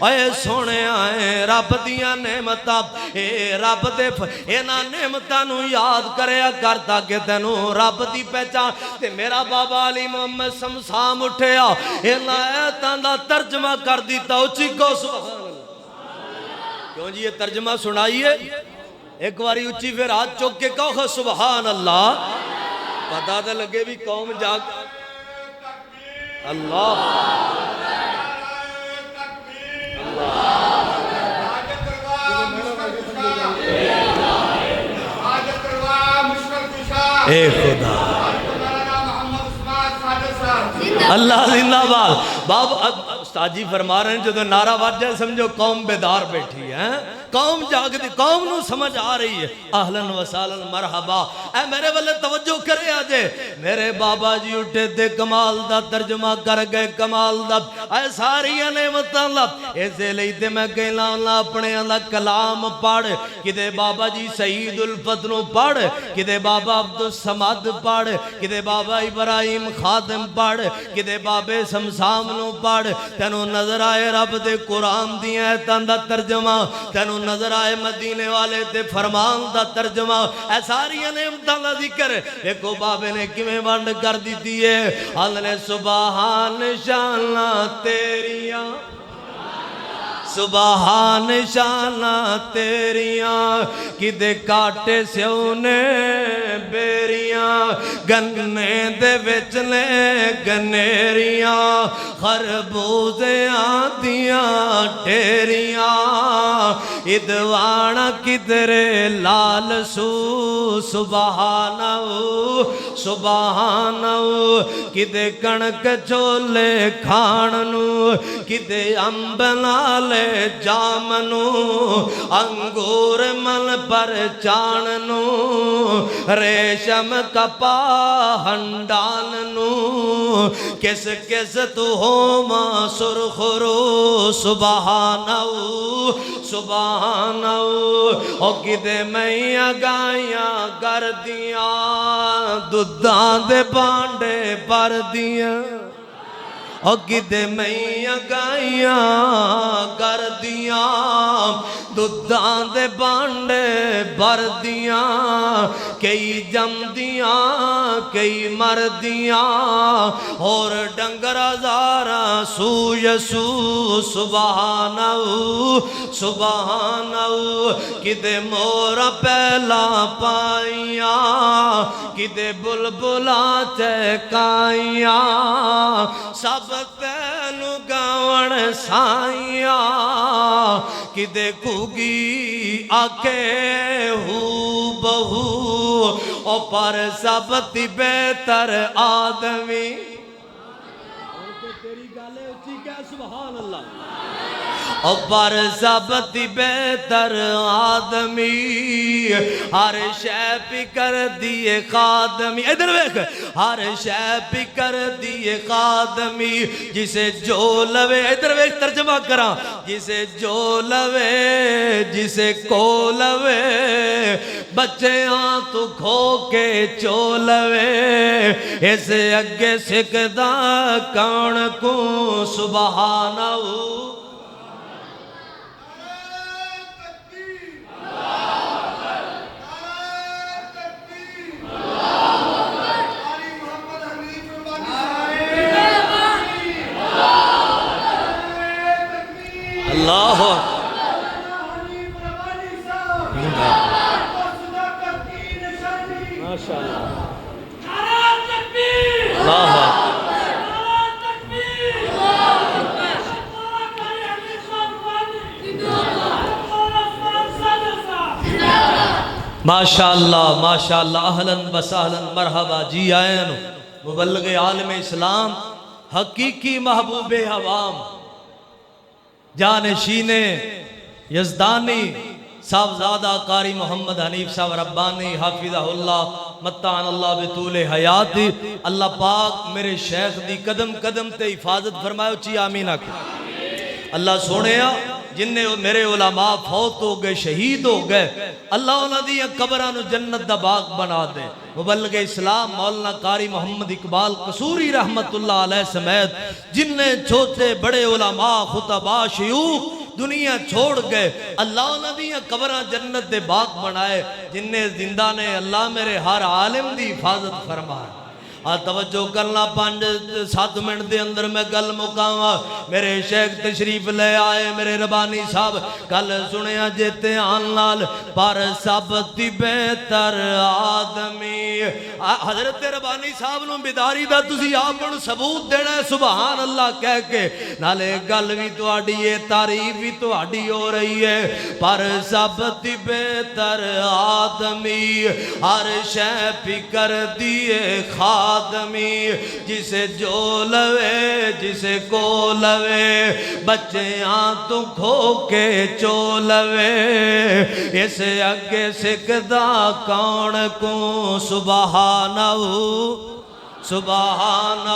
اے سونے آئے رب دیاں نعمتاں اے رب دے اینا نعمتاں نو یاد کریا کرتا کہ تینو رب دی پہچان تے میرا بابا علی محمد سمسام اٹھیا اینا ایتاں دا ترجمہ کر دیتا اچھی کو سبحان اللہ کیوں جی یہ ترجمہ سنائیے ایک باری اچھی پھر ہاتھ چوک کے کہو سبحان اللہ پتہ دے لگے بھی قوم جاگ اللہ اے خدا اللہ زندہ باد باب استاد جی فرما رہے ہیں جو نعرہ واجہ سمجھو قوم بیدار بیٹھی ہے قوم جاگتی قوم نو سمجھ آ رہی ہے اہلاً وسالاً مرحبا اے میرے والے توجہ کرے آجے میرے بابا جی اٹھے دے کمال دا ترجمہ کر گئے کمال دا اے ساری نعمت اللہ ایسے لیتے میں کہنا اللہ اپنے اللہ کلام پڑھ کدے بابا جی سعید الفتنو پڑھ کدے بابا عبدالسمد پڑھ کدے بابا ابراہیم خادم پڑھ کدے بابے سمسام نو پڑھ تینو نظر آئے رب دے قرآن دیا ہے تندہ ترجمہ تینو نظر آئے مدینے والے تے فرمان دا ترجمہ اے ساری نعمتاں دا ذکر ایکو بابے نے کیویں ونڈ کر دیتی ہے اللہ نے سبحان شانہ تیریاں سبحان شانہ تیریاں کدے کاٹے سیونے بیریاں گنے دے وچنے گنیریاں خربوزیاں دیاں ٹیریاں ادوانا کدرے لال سو سبحانہو سبحانہو کدے کنک چولے کھاننو کدے امبنالے جامنو انگور من پر چاننو ریشم کپا ہنڈاننو کس کس تو ہو ماں سرخرو سبحانہو سبحانہو او کدے میاں گائیاں گردیاں دودھاں دے بانڈے پر دیاں او کدے میاں گائیاں گردیاں دودھاں دے بانڈے بر دیاں کئی جم دیاں کئی مردیاں اور ڈنگر ہزارہ سو یسو سبحانہو سبحانہو کدے مورا پہلا پائیاں کدے بلبلا چہکائیاں سب تینو گاون سائیاں کدے کوگی آکے ہو بہو او پر سب تی بہتر آدمی تیری گالے اچھی کیا سبحان اللہ او پر سب تی بہتر آدمی ہر شے پی کر دیے خادمی ادھر ویکھ ہر شے پی کر دیے خادمی جسے جو لوے ادھر ویکھ ترجمہ کراں جسے جو لوے جسے کو لوے بچے آن تو کھو کے چو لوے اسے اگے سکھدا کون کو سبحانہو اللہ ماشاءاللہ ماشاءاللہ اہلاً وسہلاً مرحبا جی آئین مبلغ عالم اسلام حقیقی محبوب عوام جانشین یزدانی صاحبزادہ قاری محمد حنیف صاحب ربانی حافظہ اللہ متعن اللہ بطول حیات اللہ پاک میرے شیخ دی قدم قدم تے حفاظت فرمائے اچھی آمین آکے اللہ سوڑے جن میرے علماء فوت ہو گئے شہید ہو گئے اللہ انہاں دی قبراں نو جنت دا باغ بنا دے مبلغ اسلام مولانا قاری محمد اقبال قصوری رحمت اللہ علیہ سمیت جن نے چھوٹے بڑے علماء خطباء شیوخ دنیا چھوڑ گئے اللہ انہاں دی قبراں جنت دے باغ بنائے جن نے زندہ نے اللہ میرے ہر عالم دی حفاظت فرمائے توجہ کرنا 5-7 منٹ دے اندر میں گل مکاواں میرے شیخ تشریف لے آئے میرے ربانی صاحب کل سنیا جیتے آن لال پر سب تی بہتر آدمی حضرت ربانی صاحب نو بیداری دا تسی آپ نو ثبوت دینا ہے سبحان اللہ کہہ کے نالے گل بھی تو آڈی ہے تعریف بھی تو آڈی ہو رہی ہے پر سب تی بہتر آدمی ہر شے پکر دیے خواہ آدمی جسے جو لوے جسے کو لوے بچیاں تو کھو کے چو لوے اسے اگے سکھدا کون کو سبحانہ سبحانہ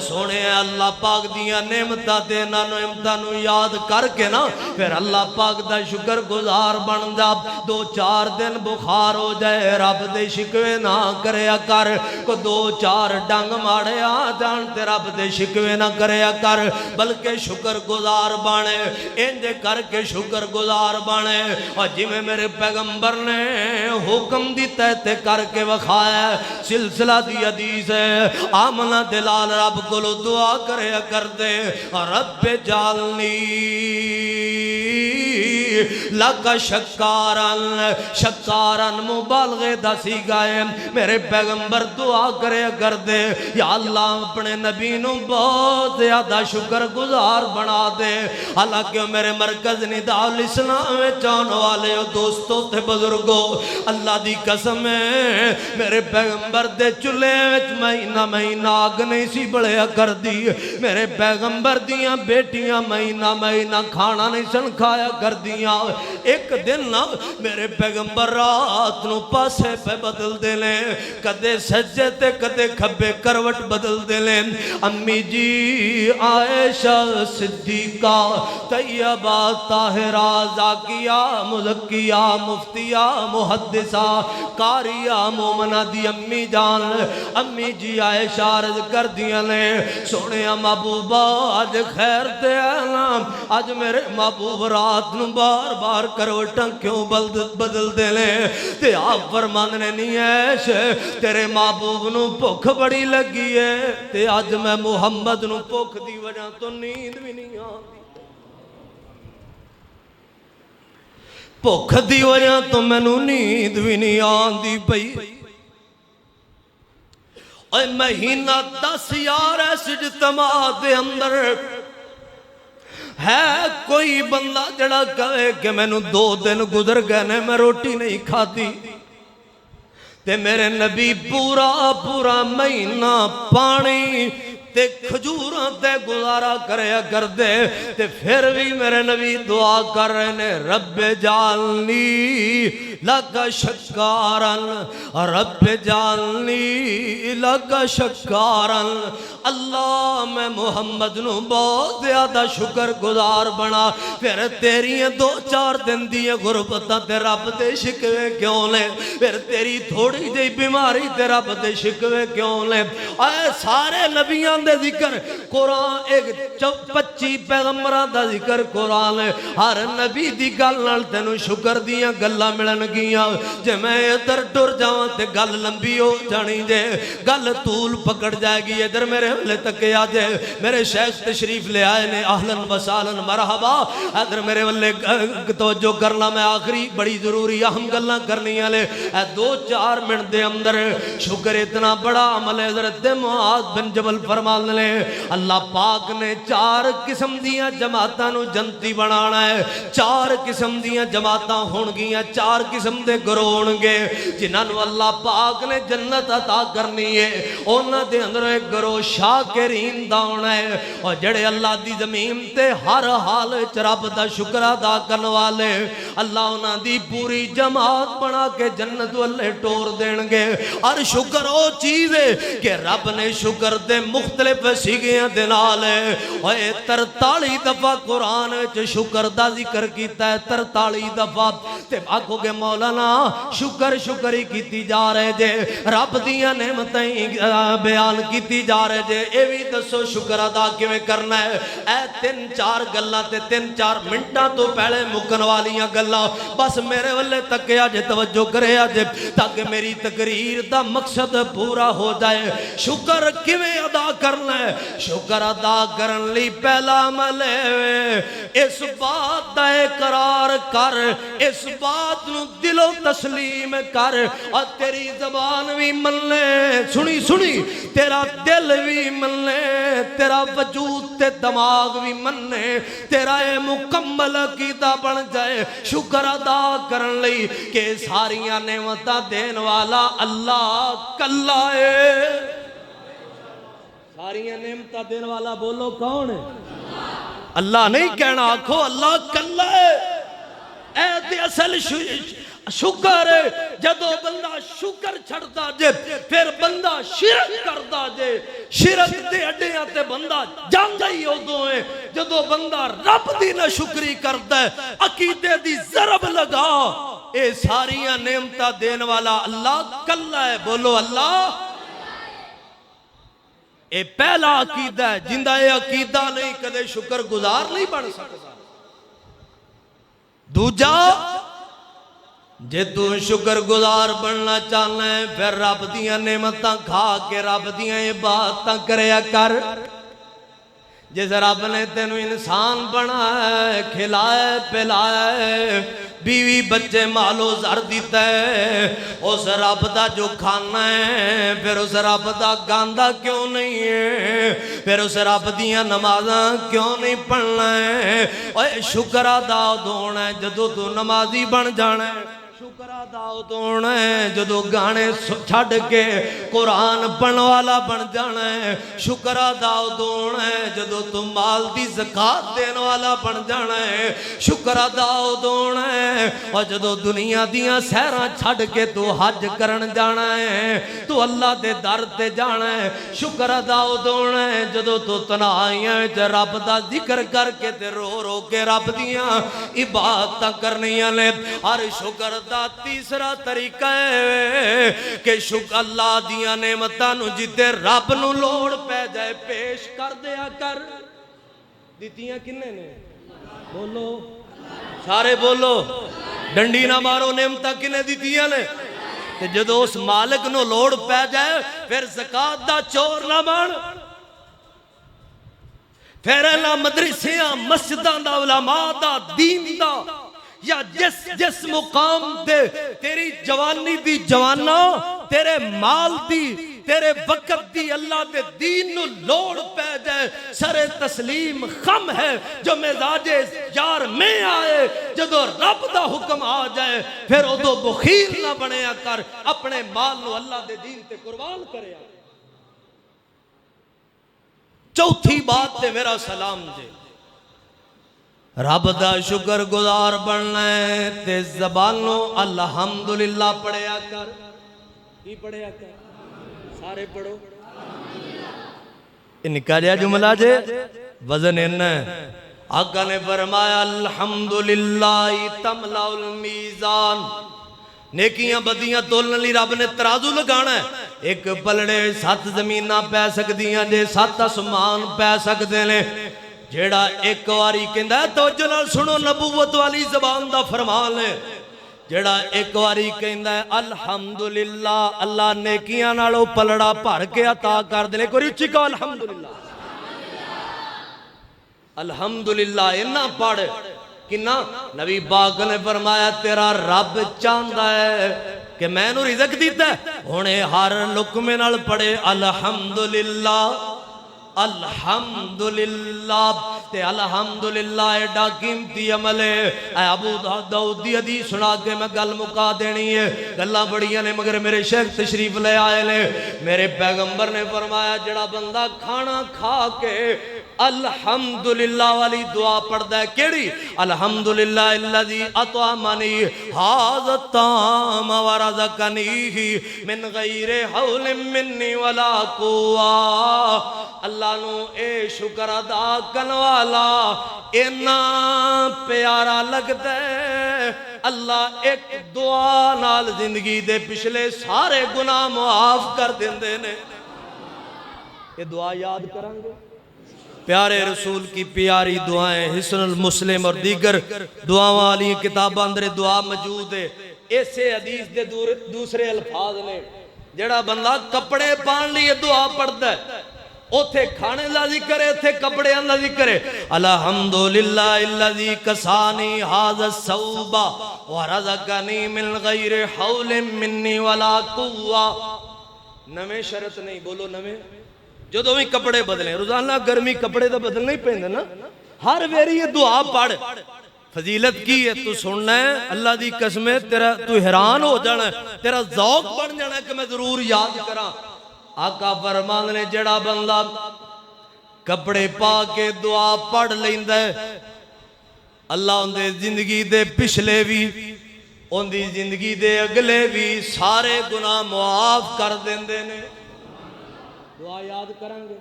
سونے اللہ پاک دیا نعمتہ دینا نعمتہ یاد کر کے نا پھر اللہ پاک دا شکر گزار بن جا 2-4 دن بخار ہو جائے رب دے شکوے نہ کریا کر کو 2-4 ڈنگ ماڑے آ جان تے رب دے شکوے نہ کریا کر بلکہ شکر گزار بانے انجے کر کے شکر گزار بانے اور جی میں میرے پیغمبر نے حکم دی تحتے کر کے وکھایا سلسلہ دی حدیث آمنہ دلال رب کو لو دعا کرے کر دے رب جالنی لگا شکارن مبالغے دا سی گائے میرے پیغمبر دعا کرے کر دے یا اللہ اپنے نبی نو بہت زیادہ شکر گزار بنا دے حالانکہ میرے مرکز نداء الاسلام میں چاہنے والے دوستوں تے بزرگوں اللہ دی قسم ہے میرے پیغمبر دے چلے مہینہ آگ نہیں سی بڑھیا کر دی میرے پیغمبر دیاں بیٹیاں مہینہ کھانا نہیں سن کھایا کر دیاں ایک دن نا میرے پیغمبر رات نو پاسے پہ بدل دے لیں کدے سجے تے کدے کھبے کروٹ بدل دے لیں امی جی عائشہ صدیقہ طیبہ طاہرہ زاکیہ مزکیہ مفتیہ محدثہ قاریہ مومنہ دی امی جان امی جی عائشہ عرض کر دیا نے سونے محبوبہ آج خیر تے اعلام آج میرے محبوب رات نو بار بار کروٹاں کیوں بدل دے لے تے آپ فرمان نے نہیں ہے تیرے محبوب نو بھوک بڑی لگی ہے تے آج میں محمد نو بھوک دی وجہ تو نیند بھی نہیں آتی بھوک دی وجہ تو میں نو نیند بھی نہیں آتی پئی اے مہینہ 10 یار ایس اجتماع دے اندر ہے کوئی بندہ جڑا کہے کہ میں نو 2 دن گزر گئے نے میں روٹی نہیں کھاتی تے میرے نبی پورا مہینہ پانی تے کھجوراں تے گزارا کریا کر دے تے پھر بھی میرے نبی دعا کر رہے نے رب جعلنی لگا شکارن رب جعلنی لگا شکارن اللہ میں محمد نو بہت زیادہ شکر گزار بنا پھر تیری 2-4 دن دی غربتاں تے رب دے شکوے کیوں لے پھر تیری تھوڑی جی بیماری تے رب دے شکوے کیوں لے اے سارے نبیاں دے ذکر قرآن ایک 25 پیغمبران دا ذکر قرآن ہے ہر نبی دی گل نال تینو شکر دیاں گلاں ملن گیاں جے میں ادھر ٹر جاواں تے گل لمبی ہو جانی جے گل طول پکڑ جائے گی ادھر میرے ہلے تک آ جائے میرے شیخ تشریف لے آئے نے اہلاً وسالاً مرحبا ادھر میرے والے توجہ کرنا میں آخری بڑی ضروری اہم گلاں کرنی والے 2-4 منٹ دے اندر شکر اتنا بڑا عمل ہے حضرت معاذ بن جبل فرمان لے اللہ پاک نے 4 قسم دیاں جماعتاں نو جنتی بنانا ہے 4 قسم دیاں جماعتاں ہون گیاں 4 قسم دے گروہ ہون گے جنہاں نو اللہ پاک نے جنت عطا کرنی ہے انہاں دے اندر ایک گروہ شاکرین دا ہونا ہے اور جڑے اللہ دی زمین تے ہر حال وچ رب دا شکر ادا کرن والے اللہ انہاں دی پوری جماعت بنا کے جنت والے ٹور دین گے۔ اور شکر او چیز ہے کہ رب نے شکر دے مختلف سیگیاں دے نال اوے 43 دفعہ قرآن وچ شکر دا ذکر کیتا ہے 43 دفعہ تے آکھو گے مولانا شکر شکر ہی کیتی جا رہے جے رب دیاں نعمتیں بیان کیتی جا رہے جے اے وی دسو شکر ادا کیویں کرنا ہے اے 3-4 گلاں تے 3-4 منٹاں تو پہلے مکن والیاں گلاں بس میرے والے تکیا جے توجہ کرے جے تاکہ میری تقریر دا مقصد پورا ہو جائے۔ شکر کیویں ادا کرنا ہے شکر ادا کرن لی پہلا عمل ہے اس بات دا اقرار کر اس بات نو دل و تسلیم کر اور تیری زبان بھی من لے سنی سنی تیرا دل بھی من لے تیرا وجود تے دماغ بھی من لے تیرا اے مکمل عقیدہ بن جائے شکر ادا کرن لئی کہ ساریاں نعمتاں دین والا اللہ کلا ہے۔ ساریاں نعمتاں دین والا بولو کون ہے؟ اللہ نہیں کہنا آکھو اللہ کلا ہے۔ اے تے اصل شکر ہے جدو بندہ شکر چھڑتا جے پھر بندہ شرک کرتا جے شرک دے اڈیاں تے بندہ جانگا ہی ہو دو ہے جدو بندہ رب دی نہ شکری کرتا ہے عقیدے دی ضرب لگا اے ساریاں نعمتاں دین والا اللہ کلا ہے بولو اللہ اے پہلا عقیدہ ہے جندہ اے عقیدہ نہیں کدے شکر گزار نہیں بن سکتا۔ دوجا جے تو شکر گزار بننا چاہنا ہے پھر رب دیاں نعمتاں کھا کے رب دیاں عبادتاں کریا کر۔ جس رب نے تینو انسان بنایا کھلایا پلایا بیوی بچے مالو زر دیتا ہے اس رب دا جو کھانا ہے پھر اس رب دا گاندہ کیوں نہیں ہے پھر اس رب دیاں نمازاں کیوں نہیں پڑھنا ہے اوہ شکر ادا ہونا ہے جدو تو نمازی بن جانا ہے شکر ادا ہونا ہے جدو گانے چھڑ کے قرآن پڑھن والا بن جانا ہے شکر ادا ہونا ہے جدو تو مال دی زکاة دین والا بن جانا ہے شکر ادا ہونا ہے اور جدو دنیا دیاں سیراں چھڑ کے تو حج کرن جانا ہے تو اللہ دے در تے جانا ہے شکر ادا ہونا ہے جدو تو تنہائیاں وچ رب دا ذکر کر کے تے رو رو کے رب دیاں عبادتاں کرنیاں نے ہر شکر دا تیسرا طریقہ ہے کہ شکر اللہ دیاں نعمتاں نو جتے رب نو لوڑ پہ جائے پیش کر دیا کر دیتیاں کنے نے بولو سارے بولو ڈنڈی نہ مارو نعمتاں کنے دیتیاں نے کہ جدو اس مالک نو لوڑ پہ جائے پھر زکاة دا چور نہ مان پھر اللہ مدرسیاں مسجداں دا علماء دا دین دا یا جس مقام دے تیری جوانی دی جوانا تیرے مال دی تیرے وقت دی اللہ دے دین نو لوڑ پہ جائے سر تسلیم خم ہے جو مزاج یار میں آئے جدو رب دا حکم آ جائے پھر ادو بخیل نہ بنے کر اپنے مال نو اللہ دے دین تے قربان کرے چوتھی بات تے میرا سلام جے رب دا شکر گزار بننا ہے تے زبانوں الحمدللہ پڑھیا کر کی پڑھیا کر سارے پڑھو انکا جا جملہ جے وزن انہ آقا نے فرمایا الحمدللہ تملا المیزان نیکیاں بدیاں تولن لی رب نے ترازو لگانا ہے ایک پلڑے 7 زمینہ پہ سکدیاں جے 7 آسمان پہ سکدے نے جیڑا ایک واری کہندا ہے توجہ نال سنو نبوت والی زبان دا فرمان ہے جیڑا ایک واری کہندا ہے الحمدللہ اللہ نیکیاں نالو پلڑا بھر کے عطا کر دے کوئی اچھی کہو الحمدللہ الحمدللہ انہا پڑھ کنہ نبی پاک نے فرمایا تیرا رب چاہندا ہے کہ میں نو رزق دیتا ہے ہونے ہر لقمے نال پڑھے الحمدللہ الحمدللہ تے الحمدللہ ایڈا قیمتی عمل ہے. اے ابو داؤد دی حدیث سنا کے میں گل مکا دینی ہے. گلاں بڑیاں نے مگر میرے شیخ تشریف لے آئے نے. میرے پیغمبر نے فرمایا جڑا بندہ کھانا کھا کے الحمدللہ والی دعا پڑھدا ہے کیڑی؟ الحمدللہ الذی اطعمنی ھذا الطعام ورزقنی من غیر حول منی ولا قوہ. اللہ نو اے شکر ادا کرن والا اینا پیارا لگدا ہے. اللہ ایک دعا نال زندگی دے پچھلے سارے گناہ معاف کر دیندے نے. یہ دعا یاد کریں گے. پیارے رسول کی پیاری دعائیں حسن المسلم اور دیگر دعا والی کتاب اندر دعا موجود ہے. ایسے حدیث دے دوسرے الفاظ نے. جڑا بندہ کپڑے پان لیے دعا پڑھتا ہے اوتھے کھانے دا ذکر ہے اوتھے کپڑے دا ذکر ہے. الحمدللہ الذی کسانی ھذا الثوب ورزقنی من غیر حول منی ولا قوہ. نویں شرط نہیں بولو نویں. جدوں بھی کپڑے بدلیں روزانہ گرمی کپڑے تو بدلنے ہی پہندے نا. ہر ویری یہ دعا پڑھ. فضیلت کی ہے تو سننا ہے اللہ دی قسم ہے تیرا تو حیران ہو جانا ہے تیرا ذوق بن جانا ہے کہ میں ضرور یاد کراں. آقا فرمان نے جڑا بندہ کپڑے پا کے دعا پڑھ لیندا ہے اللہ ان دے زندگی دے پچھلے بھی ان دی زندگی دے اگلے بھی سارے گناہ معاف کر دیندے نے. دعا یاد کریں گے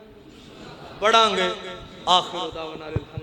پڑھیں گے. آخر دعوانا الحمدللہ.